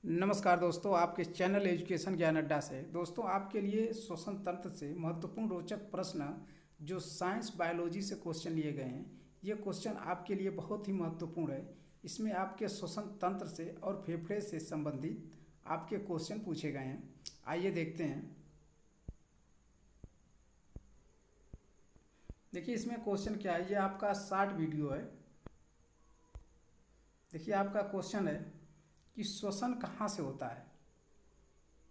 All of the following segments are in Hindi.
नमस्कार दोस्तों, आपके चैनल एजुकेशन ज्ञान अड्डा से दोस्तों आपके लिए श्वसन तंत्र से महत्वपूर्ण रोचक प्रश्न जो साइंस बायोलॉजी से क्वेश्चन लिए गए हैं। ये क्वेश्चन आपके लिए बहुत ही महत्वपूर्ण है। इसमें आपके श्वसन तंत्र से और फेफड़े से संबंधित आपके क्वेश्चन पूछे गए हैं। आइए देखते हैं। देखिए इसमें क्वेश्चन क्या है, ये आपका शॉर्ट वीडियो है। देखिए आपका क्वेश्चन है कि श्वसन कहाँ से होता है।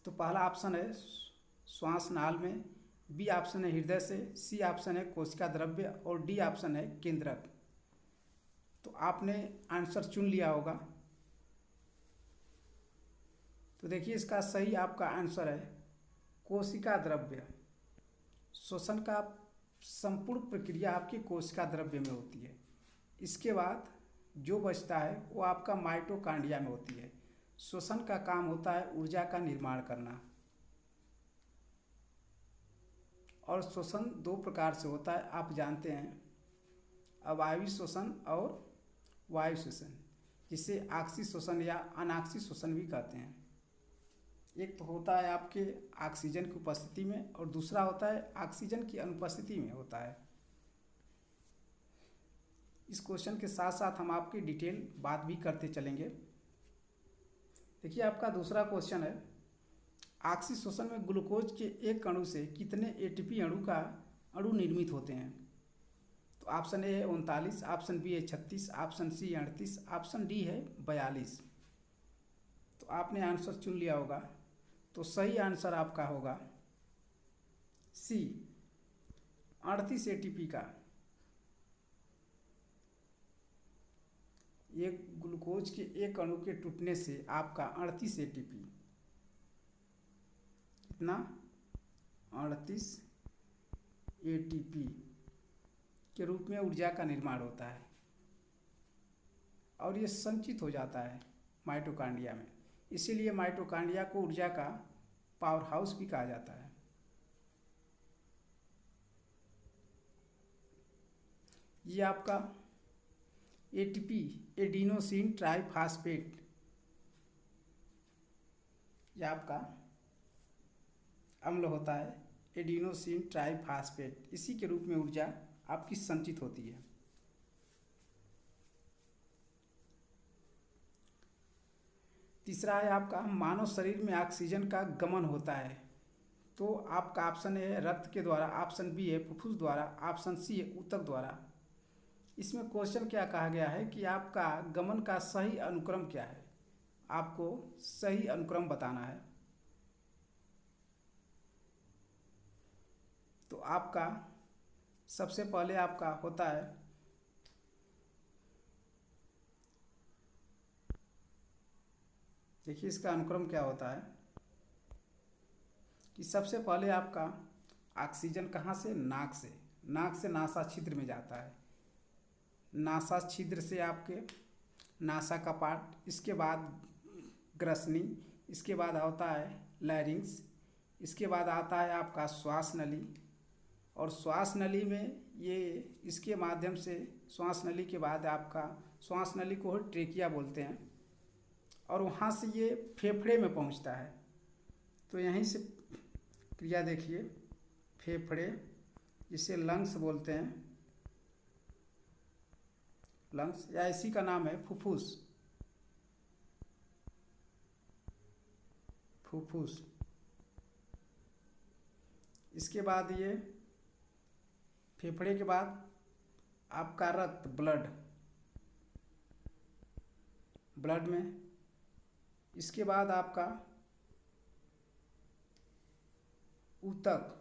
तो पहला ऑप्शन है श्वास नाल में, बी ऑप्शन है हृदय से, सी ऑप्शन है कोशिका द्रव्य और डी ऑप्शन है केंद्रक। तो आपने आंसर चुन लिया होगा। तो देखिए इसका सही आपका आंसर है कोशिका द्रव्य। श्वसन का संपूर्ण प्रक्रिया आपकी कोशिका द्रव्य में होती है। इसके बाद जो बचता है वो आपका माइटोकांड्रिया में होती है। श्वसन का काम होता है ऊर्जा का निर्माण करना। और श्वसन दो प्रकार से होता है, आप जानते हैं, अवायवीय श्वसन और वायु श्वसन, जिसे ऑक्सी श्वसन या अनाक्सी श्वसन भी कहते हैं। एक तो होता है आपके ऑक्सीजन की उपस्थिति में और दूसरा होता है ऑक्सीजन की अनुपस्थिति में होता है। इस क्वेश्चन के साथ साथ हम आपकी डिटेल बात भी करते चलेंगे। देखिए आपका दूसरा क्वेश्चन है, ऑक्सी श्वसन में ग्लूकोज के एक अणु से कितने एटीपी अणु निर्मित होते हैं। तो ऑप्शन ए है 39, ऑप्शन बी है 36, ऑप्शन सी 38, ऑप्शन डी है 42। तो आपने आंसर चुन लिया होगा। तो सही आंसर आपका होगा सी 38 एटीपी का। एक ग्लूकोज के एक अणु के टूटने से आपका 38 एटीपी, कितना 38 एटीपी के रूप में ऊर्जा का निर्माण होता है और ये संचित हो जाता है माइटोकांड्रिया में। इसीलिए माइटोकांड्रिया को ऊर्जा का पावर हाउस भी कहा जाता है। ये आपका एटीपी एडिनोसिन ट्राइफॉस्फेट, यह आपका अम्ल होता है एडिनोसिन ट्राइफॉस्फेट। इसी के रूप में ऊर्जा आपकी संचित होती है। तीसरा है आपका मानव शरीर में ऑक्सीजन का गमन होता है। तो आपका ऑप्शन है रक्त के द्वारा, ऑप्शन बी है फुफ्फुस द्वारा, ऑप्शन सी है ऊतक द्वारा। इसमें क्वेश्चन क्या कहा गया है कि आपका गमन का सही अनुक्रम क्या है। आपको सही अनुक्रम बताना है। तो आपका सबसे पहले आपका होता है देखिए इसका अनुक्रम क्या होता है कि सबसे पहले आपका ऑक्सीजन कहाँ से, नाक से नासा छिद्र में जाता है। नासा छिद्र से आपके नासा का पार्ट, इसके बाद ग्रसनी, इसके बाद होता है लैरिंग्स, इसके बाद आता है आपका श्वास नली। और श्वास नली में ये इसके माध्यम से श्वास नली के बाद आपका श्वास नली को ट्रेकिया बोलते हैं और वहाँ से ये फेफड़े में पहुँचता है। तो यहीं से क्रिया देखिए, फेफड़े जिसे लंग्स बोलते हैं, लंग्स या इसी का नाम है फुफ्फुस, फुफ्फुस। इसके बाद ये फेफड़े के बाद आपका रक्त, ब्लड में, इसके बाद आपका ऊतक,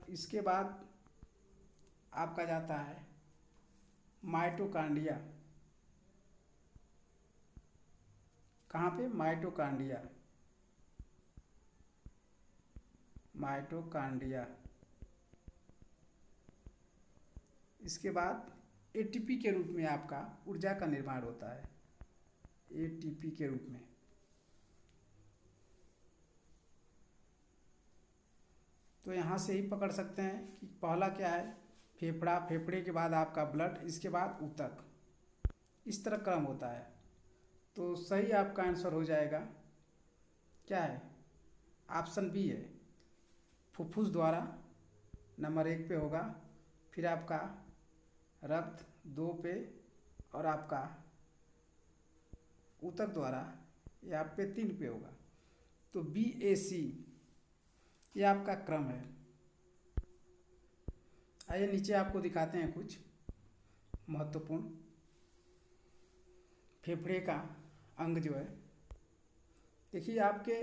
इसके बाद आपका जाता है माइटोकांड्रिया। कहाँ पे, माइटोकांड्रिया। इसके बाद एटीपी के रूप में आपका ऊर्जा का निर्माण होता है, एटीपी के रूप में। तो यहाँ से ही पकड़ सकते हैं कि पहला क्या है फेफड़ा, फेफड़े के बाद आपका ब्लड, इसके बाद ऊतक। इस तरह क्रम होता है। तो सही आपका आंसर हो जाएगा क्या है, ऑप्शन बी है, फुफ्फुस द्वारा नंबर 1 पे होगा, फिर आपका रक्त 2 पे, और आपका ऊतक द्वारा ये आप पे 3 पे होगा। तो BAC ये आपका क्रम है। आइए नीचे आपको दिखाते हैं कुछ महत्वपूर्ण फेफड़े का अंग जो है। देखिए आपके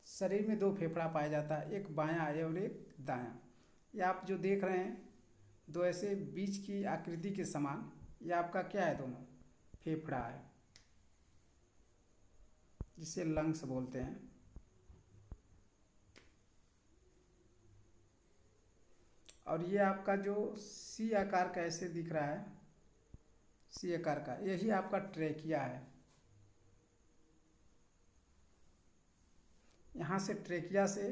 शरीर में 2 फेफड़ा पाया जाता है, एक बायां है और एक दायां। ये आप जो देख रहे हैं 2 ऐसे बीज की आकृति के समान, ये आपका क्या है, दोनों फेफड़ा है, जिसे लंग्स बोलते हैं। और ये आपका जो सी आकार का ऐसे दिख रहा है, सी आकार का, यही आपका ट्रेकिया है। यहाँ से ट्रेकिया से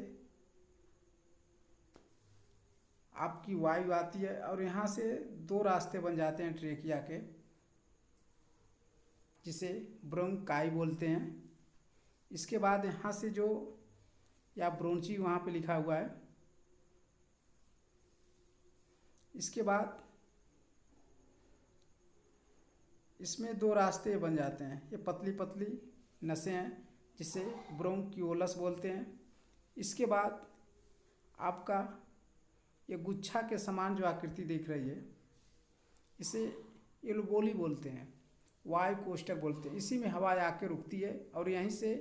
आपकी वायु आती है और यहाँ से 2 रास्ते बन जाते हैं ट्रेकिया के, जिसे ब्रोंकाई बोलते हैं। इसके बाद यहाँ से जो, या ब्रोंची वहाँ पे लिखा हुआ है, इसके बाद इसमें 2 रास्ते बन जाते हैं, ये पतली पतली नसें हैं जिसे ब्रोंक्यूलस बोलते हैं। इसके बाद आपका ये गुच्छा के समान जो आकृति दिख रही है, इसे एल्वोली बोलते हैं, वायु कोष्ठक बोलते हैं। इसी में हवा आके रुकती है और यहीं से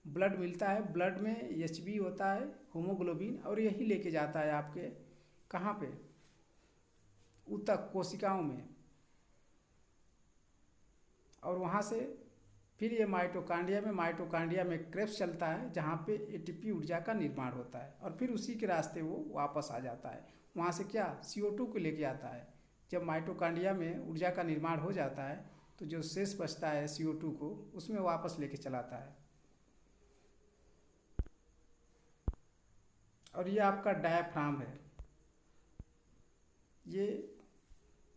ब्लड मिलता है। ब्लड में HB होता है, हीमोग्लोबिन, और यही लेके जाता है आपके कहाँ पे, ऊतक कोशिकाओं में, और वहाँ से फिर ये माइटोकांड्रिया में क्रेब्स चलता है, जहाँ पे ATP ऊर्जा का निर्माण होता है, और फिर उसी के रास्ते वो वापस आ जाता है। वहाँ से क्या, CO2 को लेके आता है। जब माइटोकांड्रिया में ऊर्जा का निर्माण हो जाता है तो जो शेष बचता है CO2 को, उसमें वापस लेके चलाता है। और ये आपका डायाफ्राम है, ये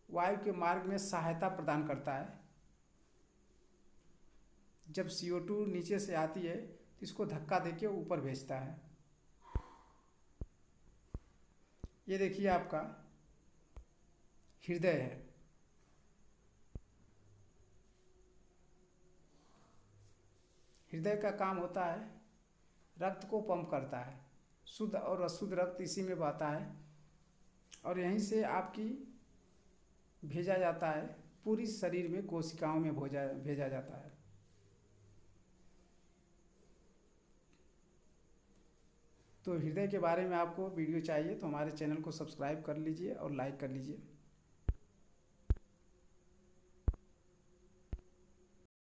वायु के मार्ग में सहायता प्रदान करता है। जब CO2 नीचे से आती है तो इसको धक्का देके ऊपर भेजता है। ये देखिए आपका हृदय है, हृदय का काम होता है रक्त को पंप करता है, शुद्ध और अशुद्ध रक्त इसी में बहता है, और यहीं से आपकी भेजा जाता है, पूरी शरीर में कोशिकाओं में भेजा जाता है। तो हृदय के बारे में आपको वीडियो चाहिए तो हमारे चैनल को सब्सक्राइब कर लीजिए और लाइक कर लीजिए।